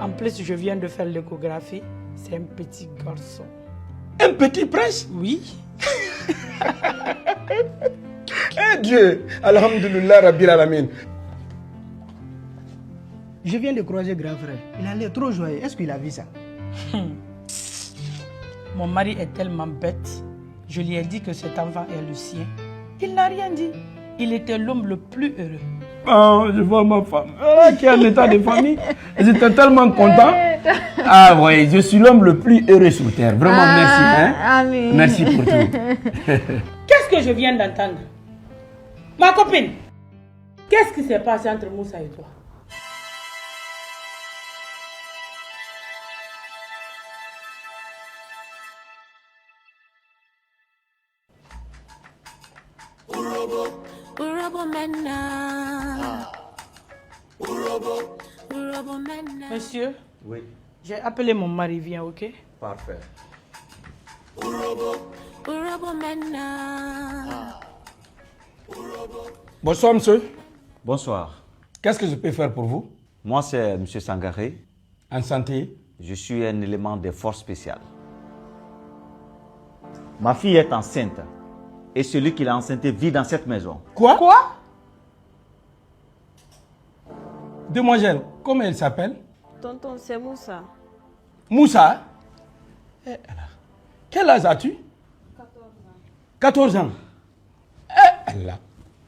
En plus, je viens de faire l'échographie. C'est un petit garçon. Un petit prince? Oui. Eh Dieu, alhamdulillah rabbil alamin. Je viens de croiser grand frère. Il a l'air trop joyeux. Est-ce qu'il a vu ça? Mon mari est tellement bête. Je lui ai dit que cet enfant est le sien. Il n'a rien dit. Il était l'homme le plus heureux. Oh, je vois ma femme qui est en état de famille. J'étais tellement content. Ah oui, je suis l'homme le plus heureux sur terre. Vraiment, merci. Hein? Amin. Merci pour tout. Qu'est-ce que je viens d'entendre? Ma copine, qu'est-ce qui s'est passé entre Moussa et toi? Monsieur, Oui, j'ai appelé mon mari, viens, ok? parfait. Bonsoir, monsieur. Bonsoir. Qu'est-ce que je peux faire pour vous? Moi, c'est M. Sangaré. En santé? Je suis un élément des forces spéciales. Ma fille est enceinte. Et celui qui l'a enceinte vit dans cette maison. Quoi? Quoi? Demoiselle, comment elle s'appelle? Tonton, c'est Moussa. Moussa? Eh, Allah. Quel âge as-tu? 14 ans. Eh Allah.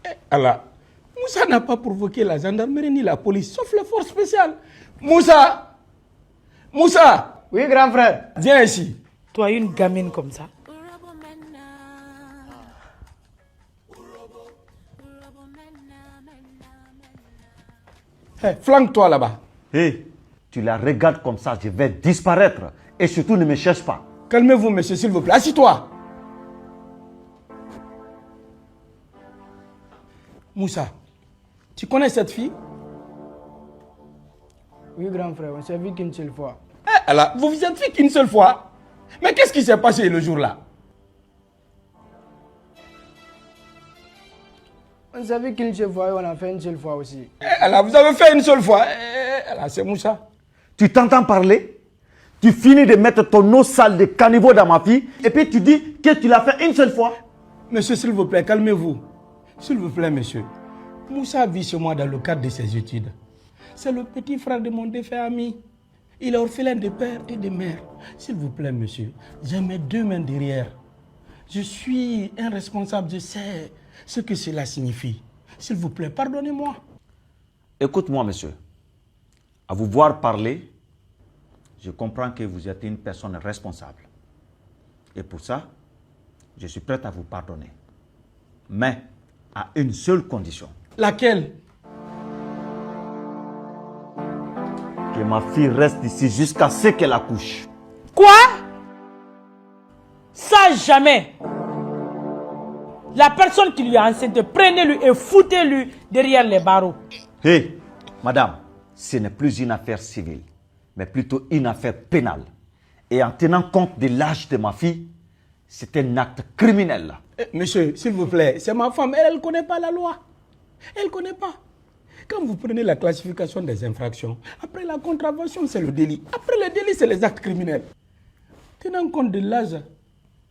Eh Allah. Moussa n'a pas provoqué la gendarmerie ni la police, sauf les forces spéciales. Moussa! Moussa! Oui, grand frère. Viens ici. Toi, une gamine comme ça. Hey, flanque-toi là-bas. Hé, tu la regardes comme ça, je vais disparaître. Et surtout, ne me cherche pas. Calmez-vous, monsieur, s'il vous plaît. Assis-toi. Moussa, tu connais cette fille? Oui, grand frère, on s'est vu qu'une seule fois. Eh, Allah, vous vous êtes vu qu'une seule fois. Mais qu'est-ce qui s'est passé le jour-là? On s'est vu qu'une seule fois et on a fait une seule fois aussi. Eh, Allah, vous avez fait une seule fois. Eh, Allah, c'est Moussa. Tu t'entends parler? Tu finis de mettre ton eau sale de caniveau dans ma fille et puis tu dis que tu l'as fait une seule fois? Monsieur, s'il vous plaît, calmez-vous. S'il vous plaît, monsieur. Moussa vit chez moi dans le cadre de ses études. C'est le petit frère de mon défunt ami. Il est orphelin de père et de mère. S'il vous plaît, monsieur, j'ai mes deux mains derrière. Je suis un responsable, je sais ce que cela signifie. S'il vous plaît, pardonnez-moi. Écoute-moi, monsieur. À vous voir parler, je comprends que vous êtes une personne responsable. Et pour ça, je suis prêt à vous pardonner. Mais à une seule condition. Laquelle? Que ma fille reste ici jusqu'à ce qu'elle accouche. Quoi? Ça, jamais. La personne qui lui a enceinte, prenez-lui et foutez-lui derrière les barreaux. Hé, madame, ce n'est plus une affaire civile, mais plutôt une affaire pénale. Et en tenant compte de l'âge de ma fille, c'est un acte criminel. Eh, monsieur, s'il vous plaît, c'est ma femme, elle ne connaît pas la loi. Elle ne connaît pas. Quand vous prenez la classification des infractions, après la contravention, c'est le délit. Après le délit, c'est les actes criminels. Tenant compte de l'âge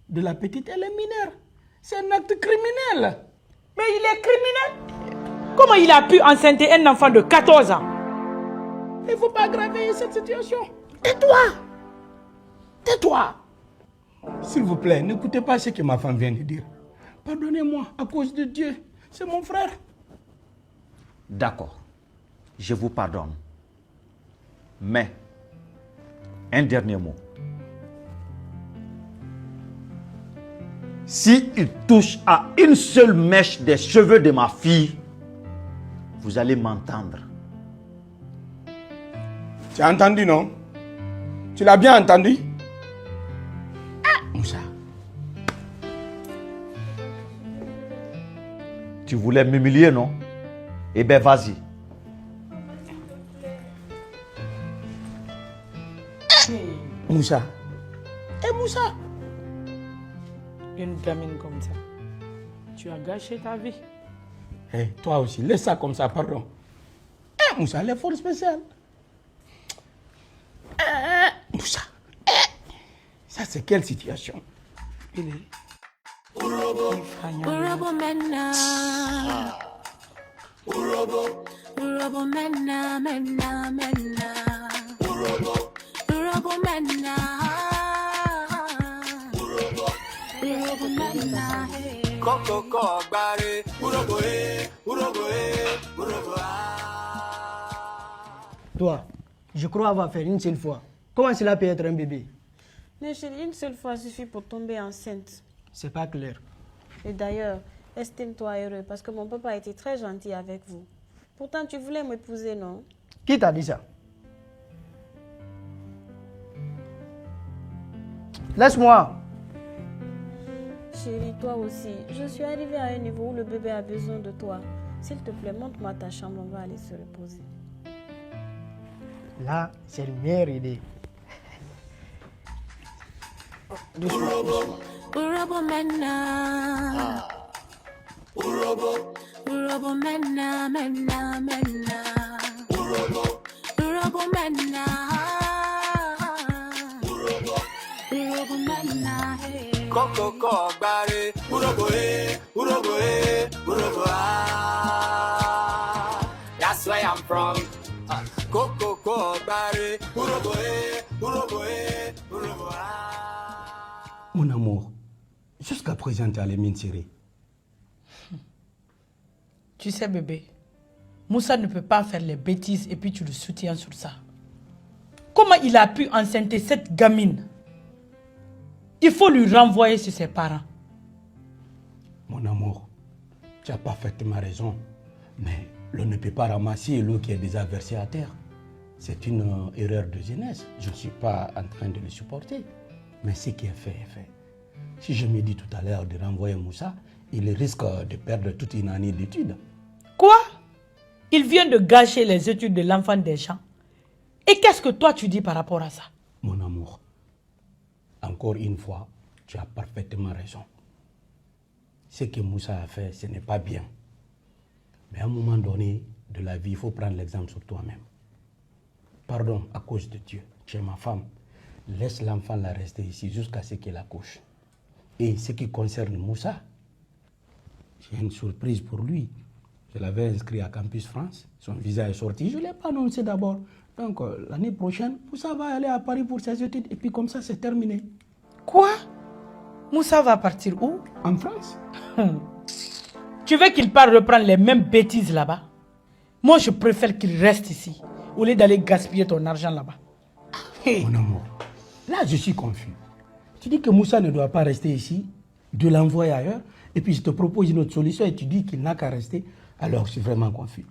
de la petite, elle est mineure. C'est un acte criminel. Mais il est criminel. Comment il a pu enceinter un enfant de 14 ans? Il ne faut pas aggraver cette situation. Tais-toi. Tais-toi. S'il vous plaît, n'écoutez pas ce que ma femme vient de dire. Pardonnez-moi, à cause de Dieu. C'est mon frère. D'accord, je vous pardonne. Mais, un dernier mot. Si il touche à une seule mèche des cheveux de ma fille, vous allez m'entendre. Tu as entendu, non? Tu l'as bien entendu? Ah, Moussa. Tu voulais m'humilier, non? Eh bien, vas-y. Moussa. Eh, Moussa. Une gamine comme ça. Tu as gâché ta vie. Eh, toi aussi, laisse ça comme ça, pardon. Eh, Moussa, les forces spéciales. c'est quelle situation? Il est. Urobo mena, urobo mena, mena, mena. Urobo mena, urobo mena. Koko bare, urobo urobo Toi, je crois avoir fait une seule fois. Comment cela peut être un bébé? Mais chérie, une seule fois suffit pour tomber enceinte. C'est pas clair. Et d'ailleurs, estime-toi heureux parce que mon papa a été très gentil avec vous. Pourtant, tu voulais m'épouser, non? Qui t'a dit ça? Laisse-moi. Chérie, toi aussi. Je suis arrivée à un niveau où le bébé a besoin de toi. S'il te plaît, montre-moi ta chambre, on va aller se reposer. Là, c'est une meilleure idée. Doucement, doucement. Urobo mena, urobo mena, mena, mena. Urobo mena, urobo mena. Koko bare, urobo urobo That's where I'm from. Koko bare, urobo urobo Mon amour, jusqu'à présent, tu as les mines serrées. Tu sais, bébé, Moussa ne peut pas faire les bêtises et puis tu le soutiens sur ça. Comment il a pu enceinter cette gamine? Il faut lui renvoyer sur ses parents. Mon amour, tu as parfaitement raison. Mais l'on ne peut pas ramasser l'eau qui est déjà versée à terre. C'est une erreur de jeunesse. Je ne suis pas en train de le supporter. Mais ce qui est fait est fait. Si je me dis tout à l'heure de renvoyer Moussa, il risque de perdre toute une année d'études. Quoi? Il vient de gâcher les études de l'enfant des gens. Et qu'est-ce que toi tu dis par rapport à ça? Mon amour, encore une fois, tu as parfaitement raison. Ce que Moussa a fait, ce n'est pas bien. Mais à un moment donné de la vie, il faut prendre l'exemple sur toi-même. Pardon, à cause de Dieu, tu es ma femme. Laisse l'enfant la rester ici jusqu'à ce qu'elle accouche. Et ce qui concerne Moussa, j'ai une surprise pour lui. Je l'avais inscrit à Campus France. Son visa est sorti. Je ne l'ai pas annoncé d'abord. Donc l'année prochaine, Moussa va aller à Paris pour ses études. Et puis comme ça, c'est terminé. Quoi? Moussa va partir où? En France. Tu veux qu'il parte reprendre les mêmes bêtises là-bas? Moi, je préfère qu'il reste ici, au lieu d'aller gaspiller ton argent là-bas. Hey. Mon amour, là, je suis confus. Tu dis que Moussa ne doit pas rester ici, de l'envoyer ailleurs, et puis je te propose une autre solution et tu dis qu'il n'a qu'à rester. Alors, je suis vraiment confus.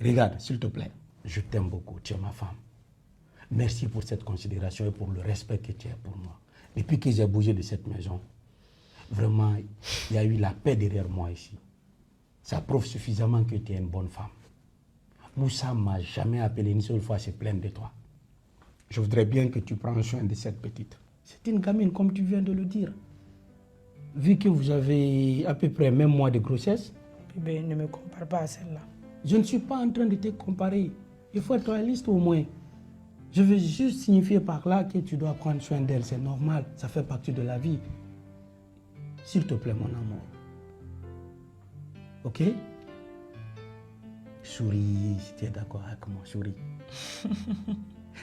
Regarde, s'il te plaît, je t'aime beaucoup, tu es ma femme. Merci pour cette considération et pour le respect que tu as pour moi. Depuis que j'ai bougé de cette maison, vraiment, il y a eu la paix derrière moi ici. Ça prouve suffisamment que tu es une bonne femme. Moussa ne m'a jamais appelé une seule fois à se plaindre de toi. Je voudrais bien que tu prennes soin de cette petite. C'est une gamine, comme tu viens de le dire. Vu que vous avez à peu près même mois de grossesse. Bébé, ne me compare pas à celle-là. Je ne suis pas en train de te comparer. Il faut être réaliste au moins. Je veux juste signifier par là que tu dois prendre soin d'elle. C'est normal, ça fait partie de la vie. S'il te plaît, mon amour. Ok? Souris, si tu es d'accord avec moi, souris.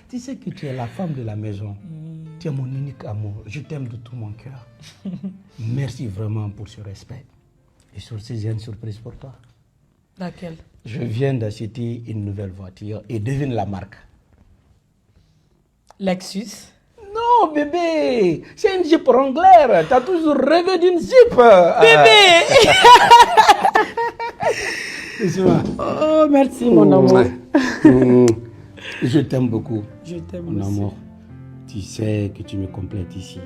Tu sais que tu es la femme de la maison. Tu es mon unique amour. Je t'aime de tout mon cœur. Merci vraiment pour ce respect. Et sur ce, j'ai une surprise pour toi. Laquelle? Je viens d'acheter une nouvelle voiture et devine la marque. Lexus. Non, bébé, c'est une Jeep Wrangler. Tu as toujours rêvé d'une Jeep. Bébé! Oh, merci, mon amour. Je t'aime beaucoup. Je t'aime mon aussi. amour. Tu sais que tu me complètes ici.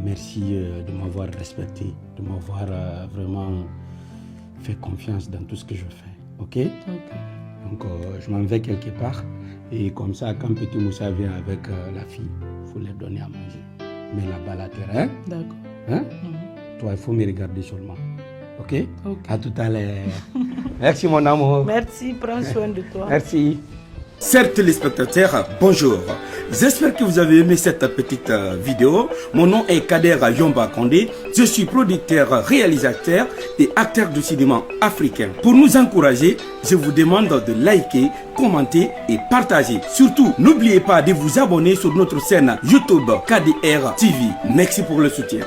Merci de m'avoir respecté, de m'avoir vraiment fait confiance dans tout ce que je fais. Ok? Donc, je m'en vais quelque part. Et comme ça, quand petit Moussa vient avec la fille, il faut leur donner à manger. Mais là-bas, la terre, hein? D'accord. Hein? Toi, il faut me regarder seulement. Ok? Ok. À tout à l'heure. Merci, mon amour. Merci, prends soin de toi. Merci. Chers téléspectateurs, bonjour. J'espère que vous avez aimé cette petite vidéo. Mon nom est Kader Yomba Kondé. Je suis producteur, réalisateur et acteur de cinéma africain. Pour nous encourager, je vous demande de liker, commenter et partager. Surtout, n'oubliez pas de vous abonner sur notre chaîne YouTube KDR TV. Merci pour le soutien.